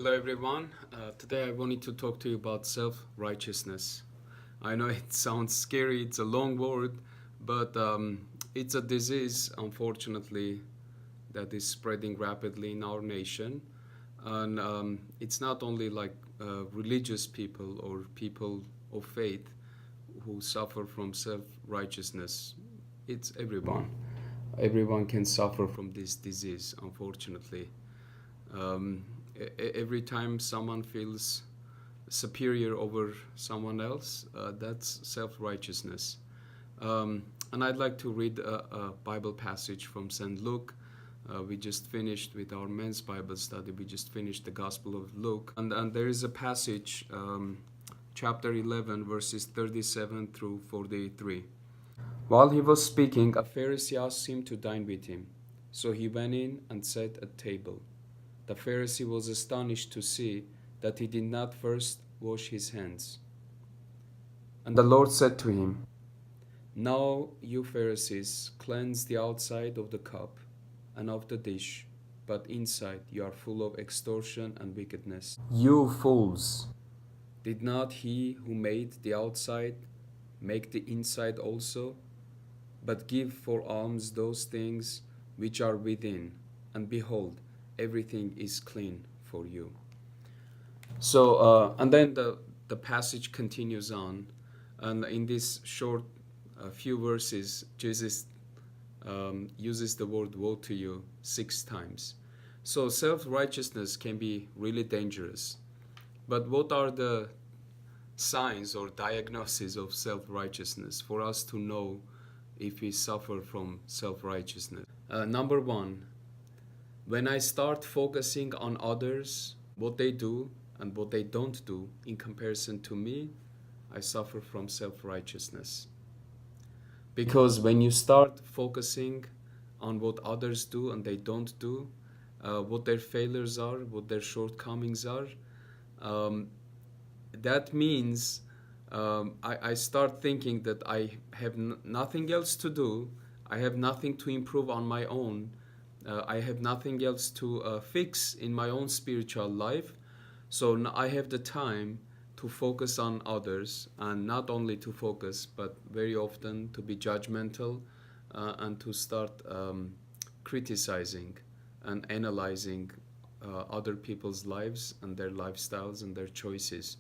Hello everyone. Today I wanted to talk to you about self-righteousness. I know it sounds scary, it's a long word, but it's a disease, unfortunately, that is spreading rapidly in our nation. And it's not only like religious people or people of faith who suffer from self-righteousness. It's everyone. Everyone can suffer from this disease, unfortunately. Um, every time someone feels superior over someone else, that's self-righteousness. And I'd like to read a Bible passage from St. Luke. We just finished with our men's Bible study. We just finished the Gospel of Luke. And there is a passage, chapter 11, verses 37 through 43. While he was speaking, a Pharisee asked him to dine with him. So he went in and sat at table. The Pharisee was astonished to see that he did not first wash his hands. And the Lord said to him, "Now you Pharisees cleanse the outside of the cup and of the dish, but inside you are full of extortion and wickedness. You fools! Did not he who made the outside make the inside also? But give for alms those things which are within, and behold, everything is clean for you." So, and then the passage continues on. And in this short few verses, Jesus uses the word woe to you 6 times. So self-righteousness can be really dangerous. But what are the signs or diagnoses of self-righteousness for us to know if we suffer from self-righteousness? Number 1, when I start focusing on others, what they do and what they don't do in comparison to me, I suffer from self-righteousness. Because when you start focusing on what others do and they don't do, what their failures are, what their shortcomings are, that means I start thinking that I have nothing else to do, I have nothing to improve on my own, I have nothing else to fix in my own spiritual life. So I have the time to focus on others, and not only to focus, but very often to be judgmental and to start criticizing and analyzing other people's lives and their lifestyles and their choices.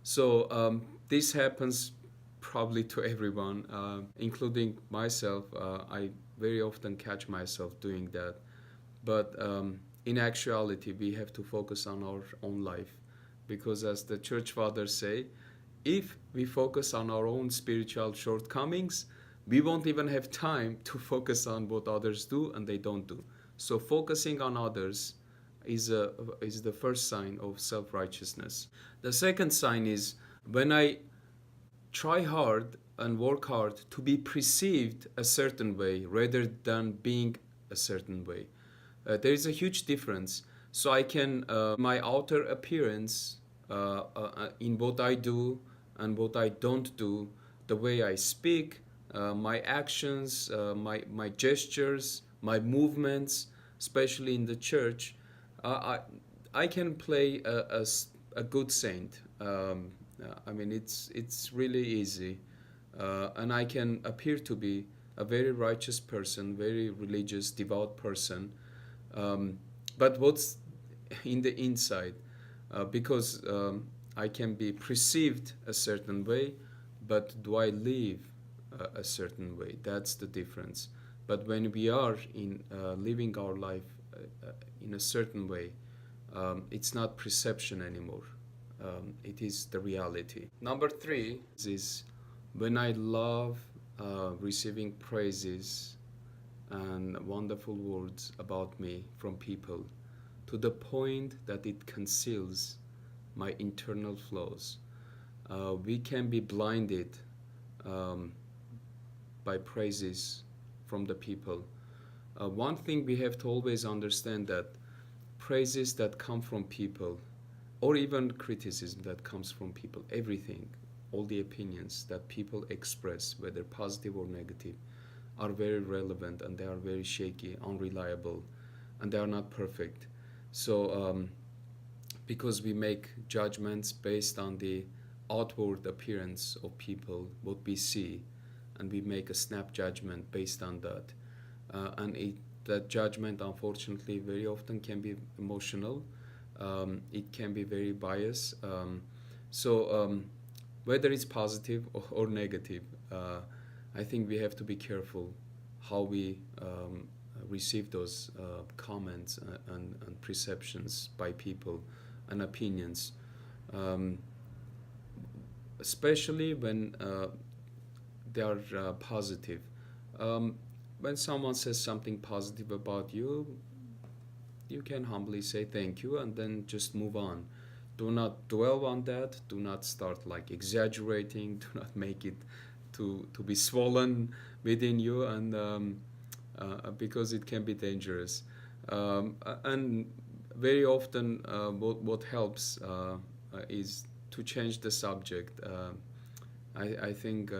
So this happens probably to everyone, including myself. I very often catch myself doing that. But in actuality, we have to focus on our own life. Because as the church fathers say, if we focus on our own spiritual shortcomings, we won't even have time to focus on what others do and they don't do. So focusing on others is the first sign of self-righteousness. The second sign is when I try hard and work hard to be perceived a certain way rather than being a certain way. There is a huge difference. So I can, my outer appearance in what I do and what I don't do, the way I speak, my actions, my gestures, my movements, especially in the church, I can play a good saint. I mean, it's really easy. And I can appear to be a very righteous person, very religious, devout person. But what's in the inside? Because I can be perceived a certain way, but do I live a certain way? That's the difference. But when we are in living our life in a certain way, it's not perception anymore. It is the reality. Number 3 is when I love receiving praises and wonderful words about me from people to the point that it conceals my internal flaws. We can be blinded by praises from the people. One thing we have to always understand that praises that come from people, or even criticism that comes from people, everything, all the opinions that people express, whether positive or negative, are very relevant, and they are very shaky, unreliable, and they are not perfect. So because we make judgments based on the outward appearance of people, what we see, and we make a snap judgment based on that. That judgment, unfortunately, very often can be emotional. It can be very biased. So whether it's positive or negative, I think we have to be careful how we receive those comments and perceptions by people and opinions, um, especially when they are positive. Um, when someone says something positive about you, you can humbly say thank you and then just move on. Do not dwell on that. Do not start like exaggerating. Do not make it to be swollen within you, and because it can be dangerous. And very often, what helps is to change the subject. I think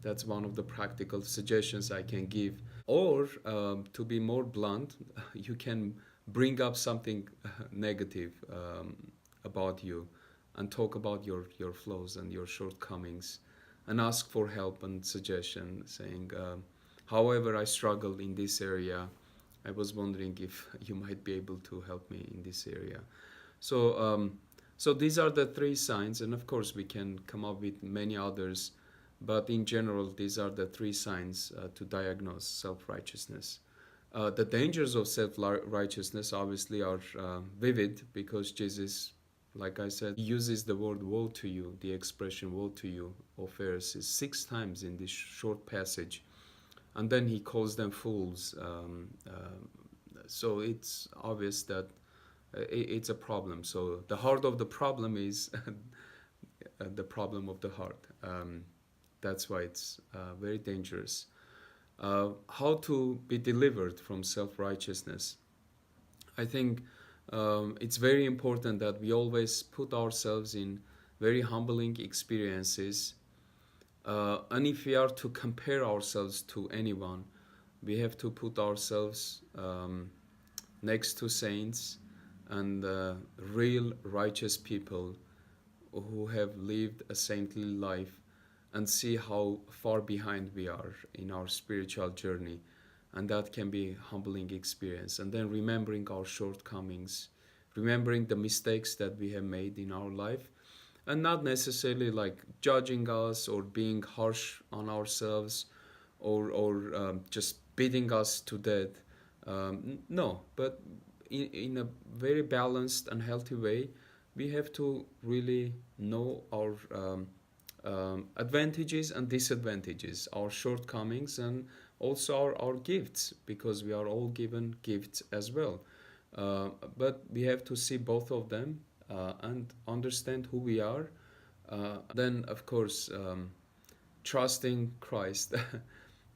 that's one of the practical suggestions I can give. Or to be more blunt, you can bring up something negative about you and talk about your flaws and your shortcomings and ask for help and suggestion, saying, however, I struggle in this area. I was wondering if you might be able to help me in this area. So, so these are the three signs, and of course, we can come up with many others, but in general, these are the three signs to diagnose self-righteousness. The dangers of self-righteousness obviously are vivid, because Jesus, like I said, uses the word woe to you, the expression woe to you, O Pharisees, 6 times in this short passage. And then he calls them fools. So it's obvious that it's a problem. So the heart of the problem is the problem of the heart. That's why it's very dangerous. How to be delivered from self-righteousness? I think it's very important that we always put ourselves in very humbling experiences. And if we are to compare ourselves to anyone, we have to put ourselves next to saints and real righteous people who have lived a saintly life, and see how far behind we are in our spiritual journey. And that can be a humbling experience. And then remembering our shortcomings, remembering the mistakes that we have made in our life, and not necessarily like judging us or being harsh on ourselves, or just beating us to death. No, but in a very balanced and healthy way, we have to really know our advantages and disadvantages, our shortcomings, and also our gifts, because we are all given gifts as well. But we have to see both of them and understand who we are. Then, of course, trusting Christ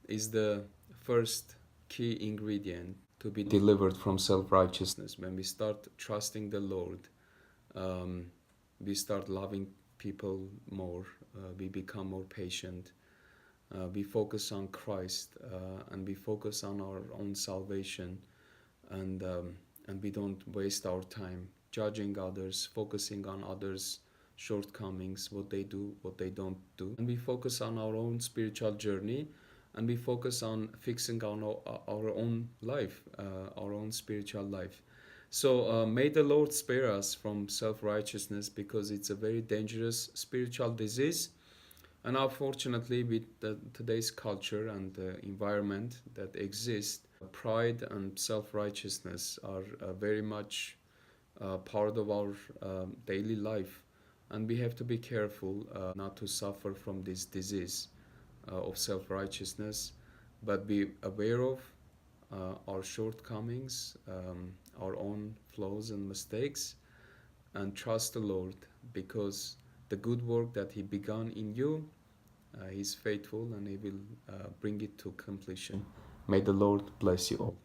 is the first key ingredient to be delivered from self-righteousness. When we start trusting the Lord, we start loving people more, we become more patient, we focus on Christ, and we focus on our own salvation, and we don't waste our time judging others, focusing on others' shortcomings, what they do, what they don't do. And we focus on our own spiritual journey, and we focus on fixing on our own life, our own spiritual life. So may the Lord spare us from self-righteousness, because it's a very dangerous spiritual disease. And unfortunately, with today's culture and the environment that exists, pride and self-righteousness are very much part of our daily life. And we have to be careful not to suffer from this disease of self-righteousness, but be aware of our shortcomings, our own flaws and mistakes, and trust the Lord, because the good work that He began in you, He's faithful, and He will bring it to completion. May the Lord bless you all.